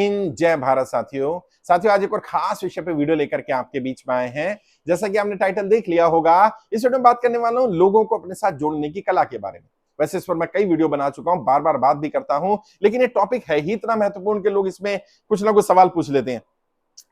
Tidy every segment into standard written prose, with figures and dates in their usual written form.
जय भारत साथियों आज एक और खास विषय पे वीडियो लेकर के आपके बीच में आए हैं। जैसा कि आपने टाइटल देख लिया होगा, इस वीडियो में बात करने वाला हूं लोगों को अपने साथ जोड़ने की कला के बारे में। वैसे इस पर मैं कई वीडियो बना चुका हूं, बार बार बात भी करता हूं, लेकिन ये टॉपिक है ही इतना महत्वपूर्ण कि लोग इसमें कुछ ना कुछ सवाल पूछ लेते हैं।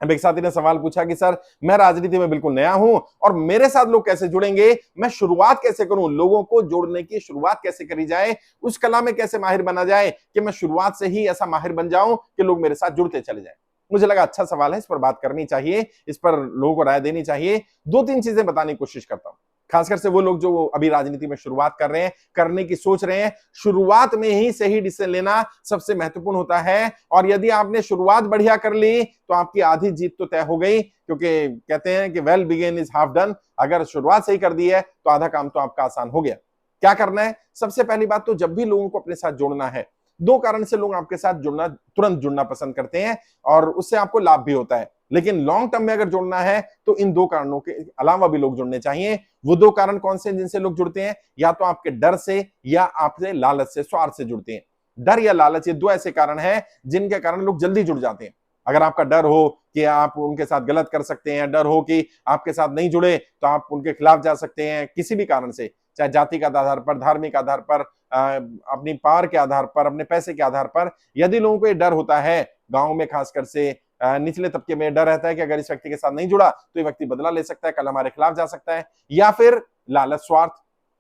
अब एक साथी ने सवाल पूछा कि सर, मैं राजनीति में बिल्कुल नया हूं और मेरे साथ लोग कैसे जुड़ेंगे, मैं शुरुआत कैसे करूं, लोगों को जोड़ने की शुरुआत कैसे करी जाए, उस कला में कैसे माहिर बना जाए कि मैं शुरुआत से ही ऐसा माहिर बन जाऊं कि लोग मेरे साथ जुड़ते चले जाएं। मुझे लगा अच्छा सवाल है, इस पर बात करनी चाहिए, इस पर लोगों को राय देनी चाहिए। दो तीन चीजें बताने की कोशिश करता हूं, खासकर से वो लोग जो अभी राजनीति में शुरुआत कर रहे हैं, करने की सोच रहे हैं। शुरुआत में ही सही डिसीजन लेना सबसे महत्वपूर्ण होता है, और यदि आपने शुरुआत बढ़िया कर ली तो आपकी आधी जीत तो तय हो गई, क्योंकि कहते हैं कि well begin is half done. अगर शुरुआत सही कर दी है तो आधा काम तो आपका आसान हो गया। क्या करना है? सबसे पहली बात तो जब भी लोगों को अपने साथ जोड़ना है, दो कारण से लोग आपके साथ जुड़ना, तुरंत जुड़ना पसंद करते हैं और उससे आपको लाभ भी होता है। लेकिन लॉन्ग टर्म में अगर जुड़ना है तो इन दो कारणों के अलावा भी लोग जुड़ने चाहिए। वो दो कारण कौन से हैं जिनसे लोग जुड़ते हैं? या तो आपके डर से या आपसे लालच से, स्वार्थ से जुड़ते हैं। डर या लालच, ये दो ऐसे कारण हैं जिनके कारण लोग जल्दी जुड़ जाते हैं। अगर आपका डर हो कि आप उनके साथ गलत कर सकते हैं, डर हो कि आपके साथ नहीं जुड़े तो आप उनके खिलाफ जा सकते हैं किसी भी कारण से, चाहे जाति के आधार पर, धार्मिक आधार पर, अपनी पावर के आधार पर, अपने पैसे के आधार पर, यदि लोगों को ये डर होता है, गांव में खासकर से निचले तबके में डर रहता है कि अगर इस व्यक्ति के साथ नहीं जुड़ा तो ये व्यक्ति बदला ले सकता है, कल हमारे खिलाफ जा सकता है, या फिर लालच, स्वार्थ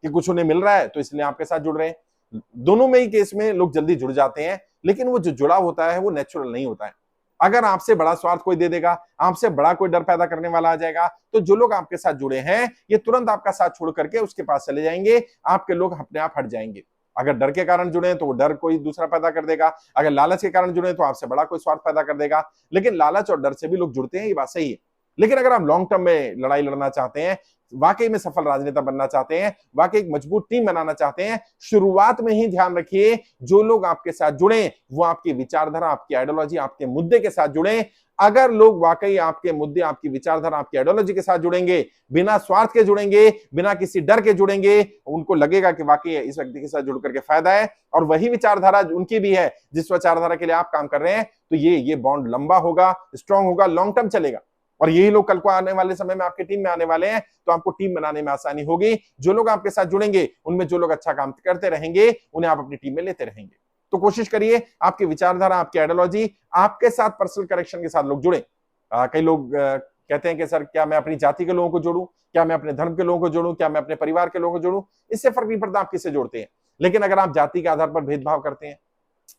कि कुछ उन्हें मिल रहा है तो इसलिए आपके साथ जुड़ रहे हैं। दोनों में ही केस में लोग जल्दी जुड़ जाते हैं, लेकिन वो जो जुड़ाव होता है वो नेचुरल नहीं होता है। अगर आपसे बड़ा स्वार्थ कोई दे देगा, आपसे बड़ा कोई डर पैदा करने वाला आ जाएगा, तो जो लोग आपके साथ जुड़े हैं ये तुरंत आपका साथ छोड़ करके उसके पास चले जाएंगे, आपके लोग अपने आप हट जाएंगे। अगर डर के कारण जुड़े तो वो डर कोई दूसरा पैदा कर देगा, अगर लालच के कारण जुड़े तो आपसे बड़ा कोई स्वार्थ पैदा कर देगा। लेकिन लालच और डर से भी लोग जुड़ते हैं, ये बात सही है। लेकिन अगर आप लॉन्ग टर्म में लड़ाई लड़ना चाहते हैं, वाकई में सफल राजनेता बनना चाहते हैं, वाकई एक मजबूत टीम बनाना चाहते हैं, शुरुआत में ही ध्यान रखिए जो लोग आपके साथ जुड़े वो आपकी विचारधारा, आपकी आइडियोलॉजी, आपके मुद्दे के साथ जुड़े। अगर लोग वाकई आपके मुद्दे, आपकी विचारधारा, आपकी आइडियोलॉजी के साथ जुड़ेंगे, बिना स्वार्थ के जुड़ेंगे, बिना किसी डर के जुड़ेंगे, उनको लगेगा कि वाकई इस व्यक्ति के साथ जुड़ करके फायदा है और वही विचारधारा उनकी भी है जिस विचारधारा के लिए आप काम कर रहे हैं, तो ये बॉन्ड लंबा होगा, स्ट्रांग होगा, लॉन्ग टर्म चलेगा। और यही लोग कल को आने वाले समय में आपकी टीम में आने वाले हैं, तो आपको टीम बनाने में आसानी होगी। जो लोग आपके साथ जुड़ेंगे उनमें जो लोग अच्छा काम करते रहेंगे उन्हें आप अपनी टीम में लेते रहेंगे। तो कोशिश करिए आपकी विचारधारा, आपकी आइडियोलॉजी, आपके साथ पर्सनल करेक्शन के साथ लोग जुड़े। कई लोग कहते हैं कि सर, क्या मैं अपनी जाति के लोगों को जोड़ूं, क्या मैं अपने धर्म के लोगों को जोड़ूं, क्या मैं अपने परिवार के लोगों को जोड़ूं? इससे फर्क नहीं पड़ता आप किससे जोड़ते हैं। लेकिन अगर आप जाति के आधार पर भेदभाव करते हैं,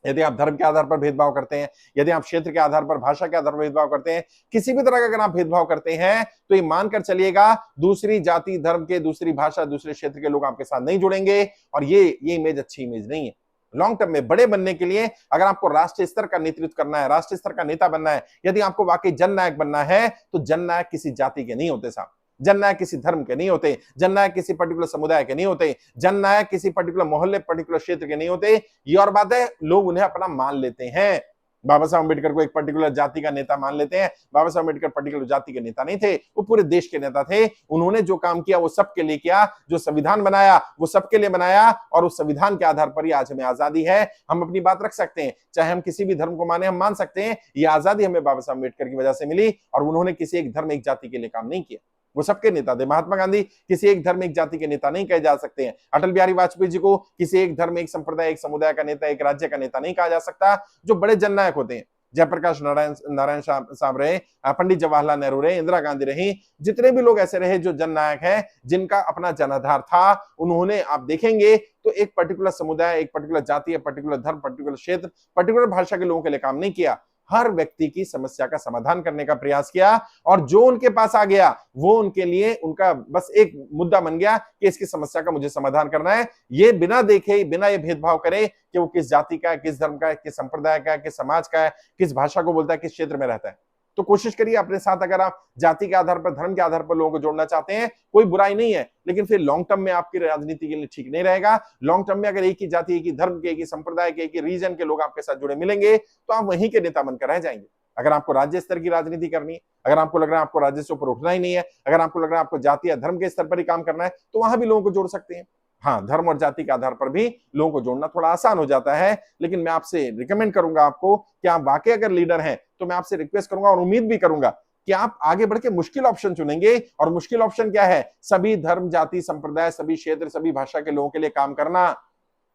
यदि आप धर्म के आधार पर भेदभाव करते हैं, यदि आप क्षेत्र के आधार पर, भाषा के आधार पर भेदभाव करते हैं, किसी भी तरह का अगर आप भेदभाव करते हैं, तो ये मानकर चलिएगा दूसरी जाति, धर्म के, दूसरी भाषा, दूसरे क्षेत्र के लोग आपके साथ नहीं जुड़ेंगे। और ये इमेज अच्छी इमेज नहीं है। लॉन्ग टर्म में बड़े बनने के लिए, अगर आपको राष्ट्रीय स्तर का नेतृत्व करना है, राष्ट्रीय स्तर का नेता बनना है, यदि आपको वाकई जननायक बनना है, तो जननायक किसी जाति के नहीं होते साहब, जननायक किसी धर्म के नहीं होते, जननायक किसी पर्टिकुलर समुदाय के नहीं होते, जननायक किसी पर्टिकुलर मोहल्ले, पर्टिकुलर क्षेत्र के नहीं होते। ये और बात है, लोग उन्हें अपना मान लेते हैं। बाबा साहब अम्बेडकर को एक पर्टिकुलर जाति का नेता मान लेते हैं। बाबा साहब अम्बेडकर पर्टिकुलर जाति के नेता नहीं थे, वो पूरे देश के नेता थे। उन्होंने जो काम किया वो सबके लिए किया, जो संविधान बनाया वो सबके लिए बनाया, और उस संविधान के आधार पर ही आज हमें आजादी है। हम अपनी बात रख सकते हैं, चाहे हम किसी भी धर्म को माने, हम मान सकते हैं ये आजादी हमें बाबा साहब अम्बेडकर की वजह से मिली, और उन्होंने किसी एक धर्म, एक जाति के लिए काम नहीं किया। वो सबके नेता थे। महात्मा गांधी किसी एक धर्म, एक जाति के नेता नहीं कहे जा सकते हैं। अटल बिहारी वाजपेयी जी को किसी एक धर्म, एक संप्रदाय, एक समुदाय का नेता, एक राज्य का नेता नहीं कहा जा सकता। जो बड़े जननायक होते हैं, जयप्रकाश नारायण साहब रहे, पंडित जवाहरलाल नेहरू रहे, इंदिरा गांधी रही, जितने भी लोग ऐसे रहे जो जननायक हैं, जिनका अपना जनाधार था, उन्होंने, आप देखेंगे तो एक पर्टिकुलर समुदाय, एक पर्टिकुलर जाति, पर्टिकुलर धर्म, पर्टिकुलर क्षेत्र, पर्टिकुलर भाषा के लोगों के लिए काम नहीं किया। हर व्यक्ति की समस्या का समाधान करने का प्रयास किया, और जो उनके पास आ गया वो उनके लिए, उनका बस एक मुद्दा बन गया कि इसकी समस्या का मुझे समाधान करना है। ये बिना देखे, बिना ये भेदभाव करे कि वो किस जाति का है, किस धर्म का है, किस संप्रदाय का है, किस समाज का है, किस भाषा को बोलता है, किस क्षेत्र में रहता है। तो कोशिश करिए अपने साथ, अगर आप जाति के आधार पर, धर्म के आधार पर लोगों को जोड़ना चाहते हैं, कोई बुराई नहीं है, लेकिन फिर लॉन्ग टर्म में आपकी राजनीति के लिए ठीक नहीं रहेगा। लॉन्ग टर्म में अगर एक ही जाति, एक ही धर्म के, एक ही संप्रदाय के, एक ही रीजन के लोग आपके साथ जुड़े मिलेंगे, तो आप वहीं के नेता बनकर रह जाएंगे। अगर आपको राज्य स्तर की राजनीति करनी है, अगर आपको लग रहा है आपको राज्य से ऊपर उठना ही नहीं है, अगर आपको लग रहा है आपको जाति या धर्म के स्तर पर ही काम करना है, तो वहां भी लोगों को जोड़ सकते हैं। हाँ, धर्म और जाति के आधार पर भी लोगों को जोड़ना थोड़ा आसान हो जाता है, लेकिन मैं आपसे रिकमेंड करूंगा आपको कि आप वाकई अगर लीडर हैं तो मैं आपसे रिक्वेस्ट करूंगा और उम्मीद भी करूंगा कि आप आगे बढ़ के मुश्किल ऑप्शन चुनेंगे। और मुश्किल ऑप्शन क्या है? सभी धर्म, जाति, संप्रदाय, सभी क्षेत्र, सभी भाषा के लोगों के लिए काम करना।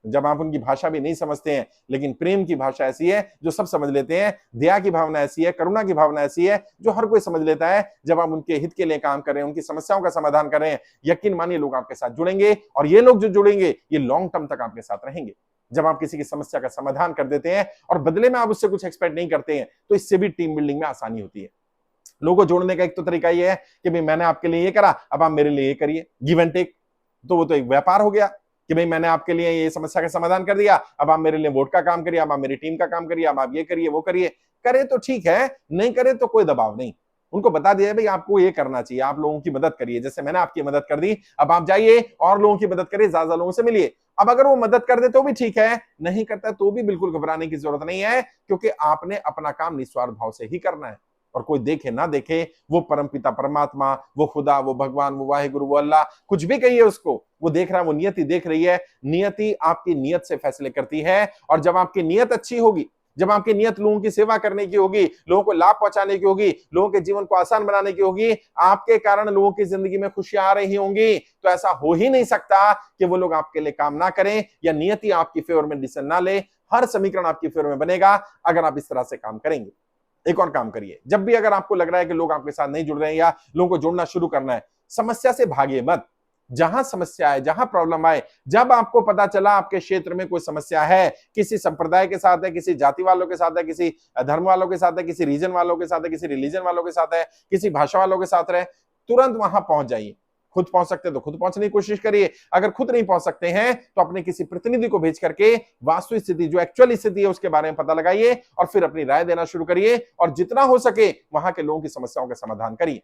जब आप उनकी भाषा भी नहीं समझते हैं, लेकिन प्रेम की भाषा ऐसी है जो सब समझ लेते हैं, दया की भावना ऐसी है, करुणा की भावना ऐसी है जो हर कोई समझ लेता है। जब आप उनके हित के लिए काम कर रहे हैं, उनकी समस्याओं का समाधान कर रहे हैं, यकीन मानिए लोग आपके साथ जुड़ेंगे, और ये लोग जो जुड़ेंगे ये लॉन्ग टर्म तक आपके साथ रहेंगे। जब आप किसी की समस्या का समाधान कर देते हैं और बदले में आप उससे कुछ एक्सपेक्ट नहीं करते हैं, तो इससे भी टीम बिल्डिंग में आसानी होती है। लोगों को जोड़ने का एक तो तरीका ये है कि भाई मैंने आपके लिए ये करा, अब आप मेरे लिए ये करिए, गिव एंड टेक। तो वो तो एक व्यापार हो गया कि भाई मैंने आपके लिए ये समस्या का समाधान कर दिया, अब आप मेरे लिए वोट का काम करिए, अब आप मेरी टीम का काम करिए, अब आप ये करिए वो करिए। करे तो ठीक है, नहीं करे तो कोई दबाव नहीं। उनको बता दिया भाई आपको ये करना चाहिए, आप लोगों की मदद करिए, जैसे मैंने आपकी मदद कर दी, अब आप जाइए और लोगों की मदद करिए, ज्यादा लोगों से मिलिए। अब अगर वो मदद कर दे तो भी ठीक है, नहीं करता तो भी बिल्कुल घबराने की जरूरत नहीं है, क्योंकि आपने अपना काम निस्वार्थ भाव से ही करना है। और कोई देखे ना देखे, वो परमपिता परमात्मा, वो खुदा, वो भगवान, वो वाहिगुरु, वो अल्लाह, कुछ भी कहिए उसको, वो देख रहा है, वो नियति देख रही है। नियति आपकी नियत से फैसले करती है, और जब आपकी नियत अच्छी होगी, जब आपकी नियत लोगों की सेवा करने की होगी, लोगों को लाभ पहुंचाने की होगी, लोगों के जीवन को आसान बनाने की होगी, आपके कारण लोगों की जिंदगी में खुशियां आ रही होंगी, तो ऐसा हो ही नहीं सकता कि वो लोग आपके लिए काम ना करें या नियति आपकी फेवर में डिसीजन ना ले। हर समीकरण आपकी फेवर में बनेगा अगर आप इस तरह से काम करेंगे। एक और काम करिए, जब भी अगर आपको लग रहा है कि लोग आपके साथ नहीं जुड़ रहे हैं या लोगों को जोड़ना शुरू करना है, समस्या से भागिए मत। जहां समस्या है, जहां प्रॉब्लम आए, जब आपको पता चला आपके क्षेत्र में कोई समस्या है, किसी संप्रदाय के साथ है, किसी जाति वालों के साथ है, किसी धर्म वालों के साथ है, किसी रीजन वालों के साथ है, किसी रिलीजन वालों के साथ है, किसी भाषा वालों के साथ है, तुरंत वहां पहुंच जाइए। खुद पहुंच सकते हैं तो खुद पहुंचने की कोशिश करिए, अगर खुद नहीं पहुंच सकते हैं तो अपने किसी प्रतिनिधि को भेज करके वास्तविक स्थिति, जो एक्चुअल स्थिति है, उसके बारे में पता लगाइए और फिर अपनी राय देना शुरू करिए, और जितना हो सके वहां के लोगों की समस्याओं का समाधान करिए।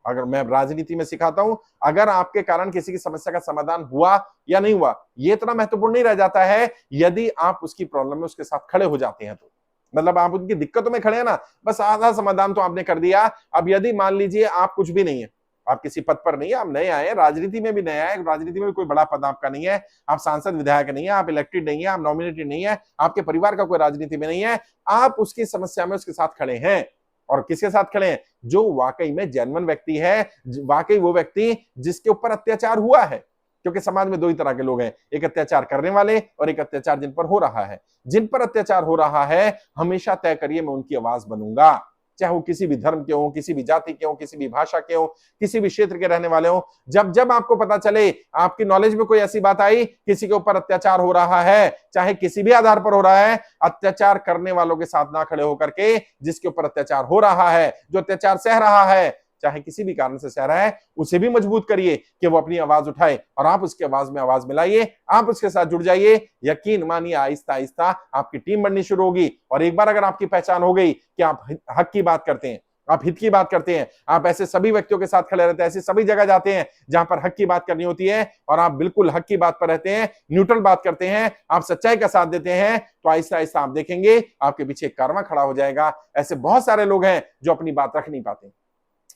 अगर मैं राजनीति में सिखाता हूं, अगर आपके कारण किसी की समस्या का समाधान हुआ या नहीं हुआ, ये इतना महत्वपूर्ण नहीं रह जाता है यदि आप उसकी प्रॉब्लम में उसके साथ खड़े हो जाते हैं तो। मतलब आप उनकी दिक्कतों में खड़े हैं ना, बस आधा समाधान तो आपने कर दिया। अब यदि मान लीजिए आप कुछ भी नहीं है, आप किसी पद पर नहीं है, आप नए आए, राजनीति में भी नए आए, राजनीति में भी कोई बड़ा पद आपका नहीं है, आप सांसद विधायक नहीं है, आप इलेक्टेड नहीं है, आप नॉमिनेटेड नहीं है, आपके परिवार का कोई राजनीति में नहीं है, आप उसकी समस्या में उसके साथ खड़े हैं। और किसके साथ खड़े हैं? जो वाकई में जेन्युइन व्यक्ति है, वाकई वो व्यक्ति जिसके ऊपर अत्याचार हुआ है। क्योंकि समाज में दो ही तरह के लोग हैं, एक अत्याचार करने वाले और एक अत्याचार जिन पर हो रहा है। जिन पर अत्याचार हो रहा है, हमेशा तय करिए मैं उनकी आवाज बनूंगा, चाहे वो किसी भी धर्म के हो, किसी भी जाति के हो, किसी भी भाषा के हो, किसी भी क्षेत्र के रहने वाले हो। जब जब आपको पता चले, आपकी नॉलेज में कोई ऐसी बात आई, किसी के ऊपर अत्याचार हो रहा है, चाहे किसी भी आधार पर हो रहा है, अत्याचार करने वालों के साथ ना खड़े होकर के जिसके ऊपर अत्याचार हो रहा है, जो अत्याचार सह रहा है, चाहे किसी भी कारण से सह रहा है, उसे भी मजबूत करिए कि वो अपनी आवाज उठाए, और आप उसकी आवाज में आवाज मिलाइए, आप उसके साथ जुड़ जाइए। यकीन मानिए आहिस्ता आहिस्ता आपकी टीम बननी शुरू होगी। और एक बार अगर आपकी पहचान हो गई कि आप हक की बात करते हैं, आप हित की बात करते हैं, आप ऐसे सभी व्यक्तियों के साथ खड़े रहते हैं, ऐसी सभी जगह जाते हैं जहां पर हक की बात करनी होती है, और आप बिल्कुल हक की बात पर रहते हैं, न्यूट्रल बात करते हैं, आप सच्चाई का साथ देते हैं, तो आहिस्ता आहिस्ता आप देखेंगे आपके पीछे एक कारवां खड़ा हो जाएगा। ऐसे बहुत सारे लोग हैं जो अपनी बात रख नहीं पाते,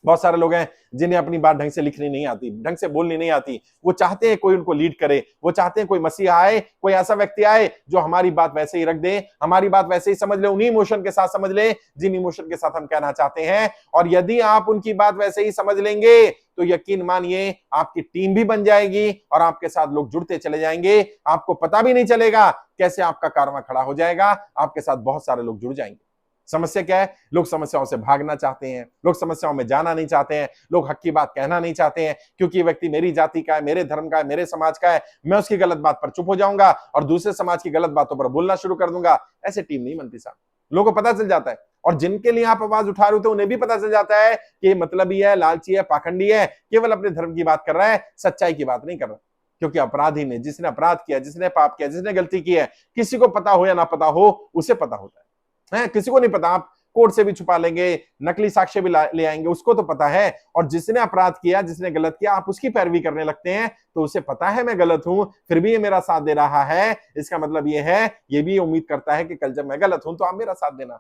बहुत सारे लोग हैं जिन्हें अपनी बात ढंग से लिखनी नहीं आती, ढंग से बोलनी नहीं आती। वो चाहते हैं कोई उनको लीड करे, वो चाहते हैं कोई मसीहा आए, कोई ऐसा व्यक्ति आए जो हमारी बात वैसे ही रख दे, हमारी बात वैसे ही समझ ले, उन्हीं इमोशन के साथ समझ ले जिन इमोशन के साथ हम कहना चाहते हैं। और यदि आप उनकी बात वैसे ही समझ लेंगे तो यकीन मानिए आपकी टीम भी बन जाएगी और आपके साथ लोग जुड़ते चले जाएंगे। आपको पता भी नहीं चलेगा कैसे आपका कारवां खड़ा हो जाएगा, आपके साथ बहुत सारे लोग जुड़ जाएंगे। समस्या क्या है? लोग समस्याओं से भागना चाहते हैं, लोग समस्याओं में जाना नहीं चाहते हैं, लोग हक की बात कहना नहीं चाहते हैं, क्योंकि ये व्यक्ति मेरी जाति का है, मेरे धर्म का है, मेरे समाज का है, मैं उसकी गलत बात पर चुप हो जाऊंगा और दूसरे समाज की गलत बातों पर बोलना शुरू कर दूंगा। ऐसे टीम नहीं बनती साहब। लोगों को पता चल जाता है, और जिनके लिए आप आवाज उठा रहे हो उन्हें भी पता चल जाता है कि मतलबी है, लालची है, पाखंडी है, केवल अपने धर्म की बात कर रहा है, सच्चाई की बात नहीं कर रहा। क्योंकि अपराधी ने, जिसने अपराध किया, जिसने पाप किया, जिसने गलती की है, किसी को पता हो या ना पता हो, उसे पता होता है, किसी को नहीं पता। आप कोर्ट से भी छुपा लेंगे, नकली साक्ष्य भी ले आएंगे, उसको तो पता है। और जिसने अपराध किया, जिसने गलत किया, आप उसकी पैरवी करने लगते हैं, तो उसे पता है मैं गलत हूं, फिर भी ये मेरा साथ दे रहा है। इसका मतलब ये है, ये भी उम्मीद करता है कि कल जब मैं गलत हूं तो आप मेरा साथ देना।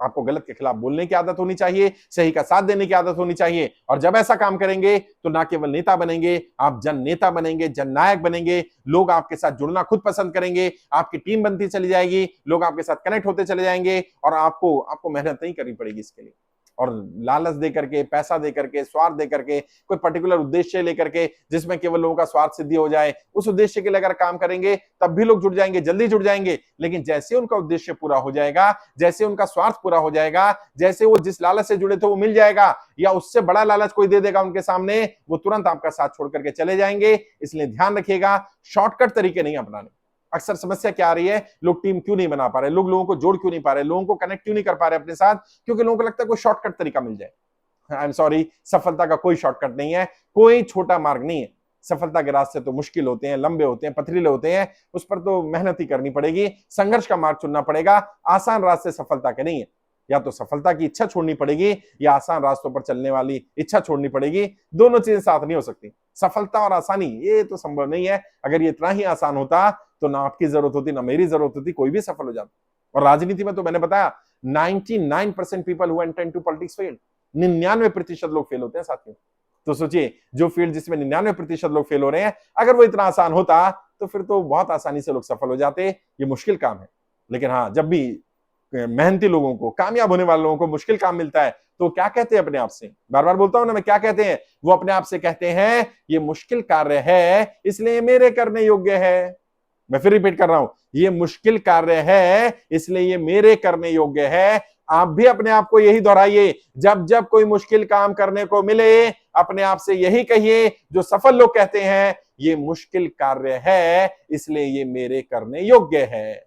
आपको गलत के खिलाफ बोलने की आदत होनी चाहिए, सही का साथ देने की आदत होनी चाहिए। और जब ऐसा काम करेंगे तो ना केवल नेता बनेंगे, आप जन नेता बनेंगे, जननायक बनेंगे। लोग आपके साथ जुड़ना खुद पसंद करेंगे, आपकी टीम बनती चली जाएगी, लोग आपके साथ कनेक्ट होते चले जाएंगे और आपको मेहनत नहीं करनी पड़ेगी इसके लिए। और लालच दे करके, पैसा दे करके, स्वार्थ दे करके, कोई पर्टिकुलर उद्देश्य लेकर के जिसमें केवल लोगों का स्वार्थ सिद्धि हो जाए, उस उद्देश्य के लिए अगर काम करेंगे तब भी लोग जुड़ जाएंगे, जल्दी जुड़ जाएंगे। लेकिन जैसे उनका उद्देश्य पूरा हो जाएगा, जैसे उनका स्वार्थ पूरा हो जाएगा, जैसे वो जिस लालच से जुड़े थे वो मिल जाएगा या उससे बड़ा लालच कोई दे देगा उनके सामने, वो तुरंत आपका साथ छोड़ करके चले जाएंगे। इसलिए ध्यान रखिएगा, शॉर्टकट तरीके नहीं अपनाने। अक्सर समस्या क्या आ रही है, लोग टीम क्यों नहीं बना पा रहे, लोगों को जोड़ क्यों नहीं पा रहे, लोगों को कनेक्ट क्यों नहीं कर पा रहे अपने साथ? क्योंकि लोगों को लगता है कोई शॉर्टकट तरीका मिल जाए। आई एम सॉरी, सफलता का कोई शॉर्टकट नहीं है, कोई छोटा मार्ग नहीं है। सफलता के रास्ते तो मुश्किल होते हैं, लंबे होते हैं, पथरीले होते हैं, उस पर तो मेहनत ही करनी पड़ेगी, संघर्ष का मार्ग चुनना पड़ेगा। आसान रास्ते सफलता के नहीं है। या तो सफलता की इच्छा छोड़नी पड़ेगी या आसान रास्तों पर चलने वाली इच्छा छोड़नी पड़ेगी। दोनों चीजें साथ नहीं हो सकती। सफलता और आसानी ये तो संभव नहीं है। अगर ये इतना ही आसान होता तो ना आपकी जरूरत होती, ना मेरी जरूरत होती, कोई भी सफल हो जाता। और राजनीति में तो मैंने बताया 99% people who enter into politics fail. 99% लोग फेल होते हैं साथियों। तो सोचिए, जो फील्ड जिसमें 99% लोग फेल हो रहे हैं, अगर वो इतना आसान होता तो फिर तो बहुत आसानी से लोग सफल हो जाते। ये मुश्किल काम है। लेकिन हाँ, जब भी मेहनती लोगों को, कामयाब होने वाले लोगों को मुश्किल काम मिलता है तो क्या कहते हैं अपने आप से? बार बार बोलता हूं ना मैं, क्या कहते हैं? वो अपने आप से कहते हैं ये मुश्किल कार्य है इसलिए मेरे करने योग्य है। मैं फिर रिपीट कर रहा हूं, ये मुश्किल कार्य है इसलिए ये मेरे करने योग्य है। आप भी अपने आप को यही दोहराइए। जब जब कोई मुश्किल काम करने को मिले, अपने आप से यही कहिए जो सफल लोग कहते हैं, ये मुश्किल कार्य है इसलिए ये मेरे करने योग्य है।